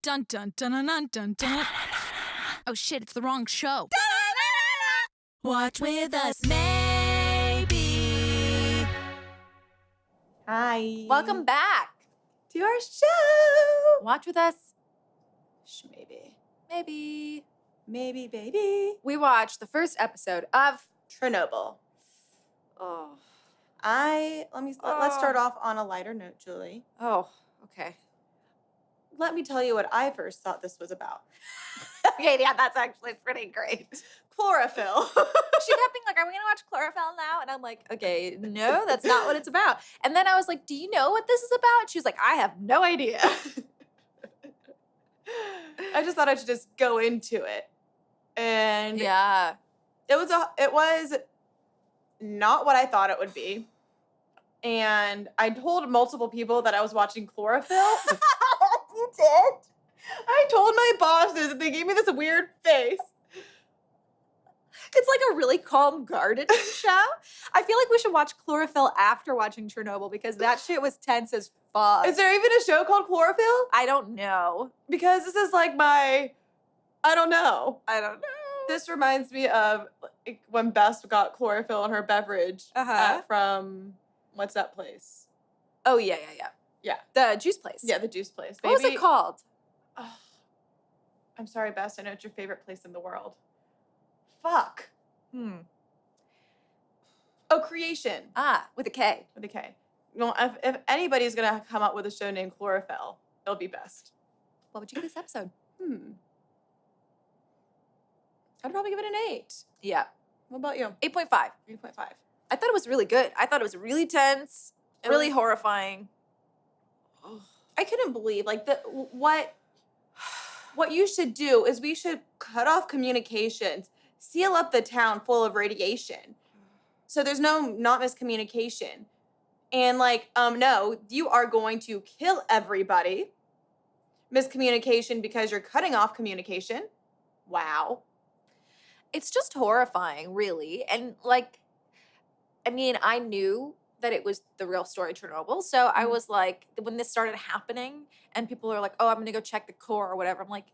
Dun dun dun dun dun dun dun. Oh shit, it's the wrong show. Watch with us, maybe. Hi. Welcome back. to our show. Watch with us. Maybe. Maybe. Maybe, baby. We watched the first episode of Chernobyl. Oh. Let's start off on a lighter note, Julie. Oh, okay. Let me tell you what I first thought this was about. Okay, yeah, that's actually pretty great. Chlorophyll. She kept being like, are we gonna watch Chlorophyll now? And I'm like, okay, no, that's not what it's about. And then I was like, do you know what this is about? She was like, I have no idea. I just thought I should just go into it. And Yeah. it was not what I thought it would be. And I told multiple people that I was watching Chlorophyll. You did? I told my bosses and they gave me this weird face. It's like a really calm gardening show. I feel like we should watch Chlorophyll after watching Chernobyl because that shit was tense as fuck. Is there even a show called Chlorophyll? I don't know. Because this is like I don't know. I don't know. This reminds me of like, when Bess got chlorophyll in her beverage from, what's that place? Oh, yeah. Yeah. The juice place. Yeah, the juice place. What was it called? Oh, I'm sorry, Bess. I know it's your favorite place in the world. Fuck. Oh, Creation. With a K. With a K. Well, if anybody's going to come up with a show named Chlorophyll, it'll be Best. What would you give this episode? I'd probably give it an 8. Yeah. What about you? 8.5. 8.5. I thought it was really good. I thought it was really tense, really horrifying. I couldn't believe what you should do is we should cut off communications, seal up the town full of radiation, so there's not miscommunication, and no, you are going to kill everybody. Miscommunication because you're cutting off communication. Wow. It's just horrifying, really, and I knew that it was the real story, Chernobyl. So I was like, when this started happening and people are like, oh, I'm going to go check the core or whatever. I'm like,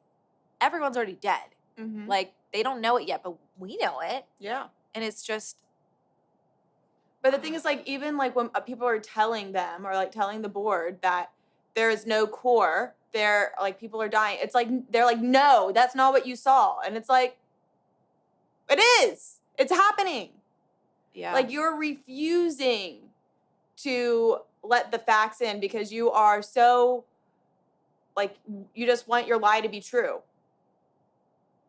everyone's already dead. Mm-hmm. Like, they don't know it yet, but we know it. Yeah. And it's just. But the thing is, even when people are telling them or telling the board that there is no core, people are dying. It's like, they're like, no, that's not what you saw. And it's like, it is. It's happening. Yeah. You're refusing to let the facts in because you are so, you just want your lie to be true.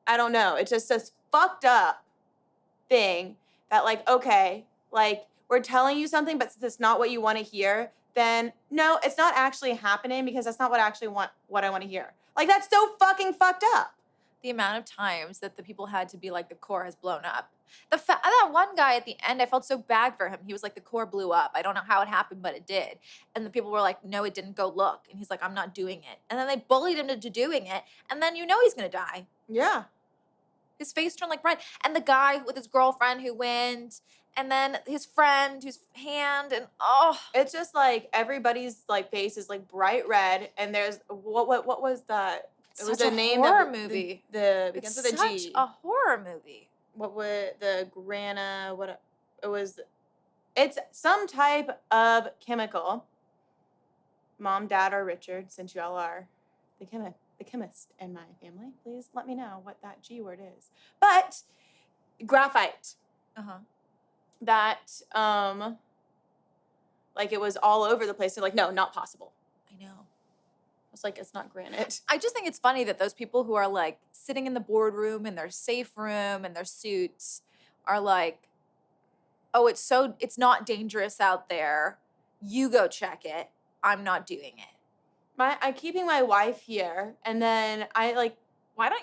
I don't know. It's just this fucked up thing that, okay, we're telling you something, but since it's not what you want to hear, then no, it's not actually happening because that's not what I want to hear. That's so fucking fucked up. The amount of times that the people had to be like, the core has blown up. That one guy at the end, I felt so bad for him. He was like, the core blew up. I don't know how it happened, but it did. And the people were like, no, it didn't. Go look. And he's like, I'm not doing it. And then they bullied him into doing it. And then he's going to die. Yeah. His face turned red. And the guy with his girlfriend who went, and then his friend whose hand, and it's just everybody's face is bright red. And there's what was that? It was such a name horror movie. The begins with a G. Such a horror movie. What was the grana? It's some type of chemical. Mom, Dad, or Richard, since you all are the chemist in my family, please let me know what that G word is. But graphite. That it was all over the place. They're like, no, not possible. I know. It's it's not granite. I just think it's funny that those people who are sitting in the boardroom in their safe room and their suits are like, oh, it's not dangerous out there. You go check it. I'm not doing it. I'm keeping my wife here, and then why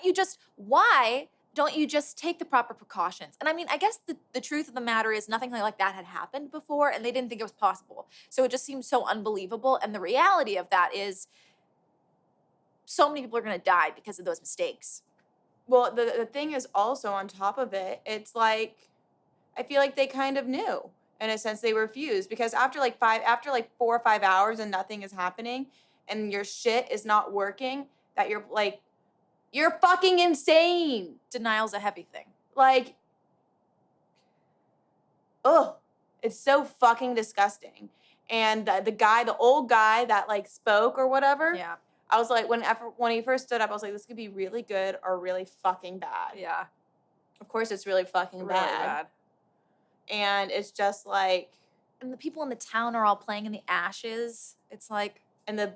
don't you just take the proper precautions? And I guess the truth of the matter is nothing like that had happened before, and they didn't think it was possible. So it just seems so unbelievable. And the reality of that is so many people are going to die because of those mistakes. Well, the thing is also on top of it, it's I feel like they kind of knew. In a sense, they refused because after 4 or 5 hours and nothing is happening and your shit is not working, that you're fucking insane. Denial's a heavy thing. Like, ugh, it's so fucking disgusting. And the old guy that like spoke or whatever, Yeah. I was like, when he first stood up, I was like, this could be really good or really fucking bad. Yeah. Of course, it's really fucking Really bad. And it's just like, and the people in the town are all playing in the ashes. It's like, and the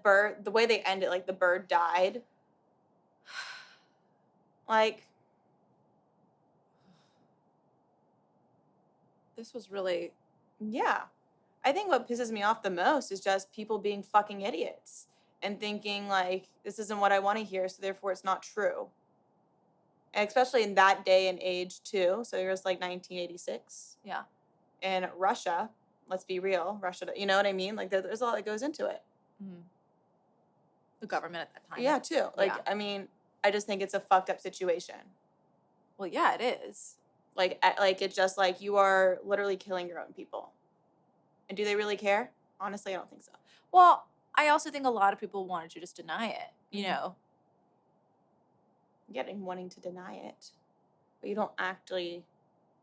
way they end it, like the bird died. Like, this was really, yeah. I think what pisses me off the most is just people being fucking idiots and thinking like, this isn't what I want to hear, so therefore it's not true. And especially in that day and age too. So it was like 1986. yeah. In Russia, let's be real, Russia, you know what I mean? Like there's a lot that goes into it. Mm. The government at that time. Yeah, too. Like, Yeah. I mean, I just think it's a fucked up situation. Well, yeah, it is. Like it's just like you are literally killing your own people. And do they really care? Honestly, I don't think so. Well, I also think a lot of people wanted to just deny it, you Mhm. know? Getting wanting to deny it, but you don't actually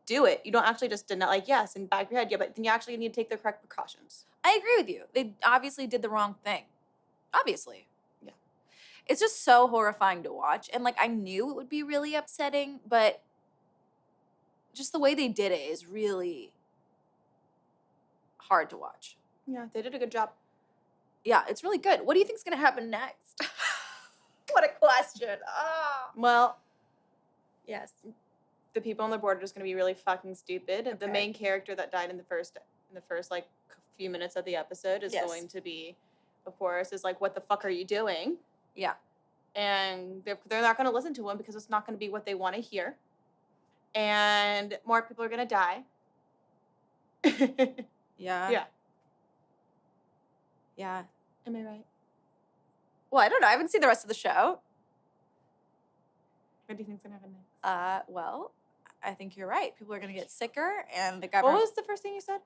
do it. You don't actually just deny, like, yes, in the back of your head, yeah, but then you actually need to take the correct precautions. I agree with you. They obviously did the wrong thing. Obviously. Yeah. It's just so horrifying to watch. And like I knew it would be really upsetting, but just the way they did it is really hard to watch. Yeah, they did a good job. Yeah, it's really good. What do you think's gonna happen next? What a question. Ah. Well, yes, the people on the board are just gonna be really fucking stupid. The Okay. main character that died in the first like few minutes of the episode is Yes. going to be, of course, is like, what the fuck are you doing? Yeah. And they're not going to listen to him because it's not going to be what they want to hear. And more people are going to die. Yeah. Yeah. Yeah. Am I right? Well, I don't know. I haven't seen the rest of the show. What do you think's going to happen next? Well, I think you're right. People are gonna get sicker and the What government. was the first thing you said?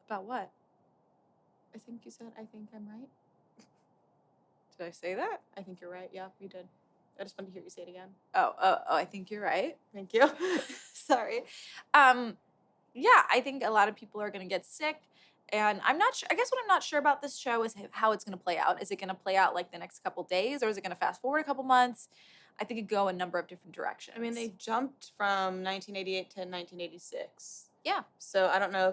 About what? I think you said, I think I'm right. Did I say that? I think you're right. Yeah, you did. I just wanted to hear you say it again. Oh, I think you're right. Thank you. Sorry. Yeah, I think a lot of people are gonna get sick. And I'm not sure. I guess what I'm not sure about this show is how it's going to play out. Is it going to play out like the next couple days, or is it going to fast forward a couple months? I think it could go a number of different directions. I mean, they jumped from 1988 to 1986. Yeah. So I don't know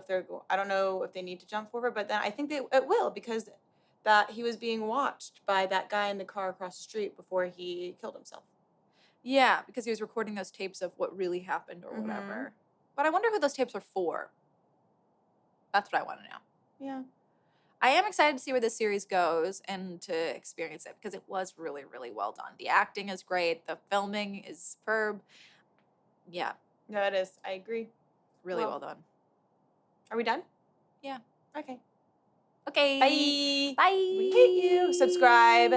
if they need to jump forward, but then I think it will, because that he was being watched by that guy in the car across the street before he killed himself. Yeah, because he was recording those tapes of what really happened or whatever. But I wonder who those tapes are for. That's what I want to know. Yeah. I am excited to see where this series goes and to experience it because it was really, really well done. The acting is great. The filming is superb. Yeah, No, it is. I agree. really Well- well done. Are we done? Yeah. Okay. Okay. Bye. Bye. We hate you. Subscribe.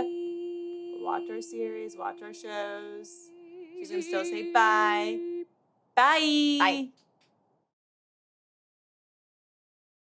Watch our series. Watch our shows. She's going to still say bye. Bye. Bye.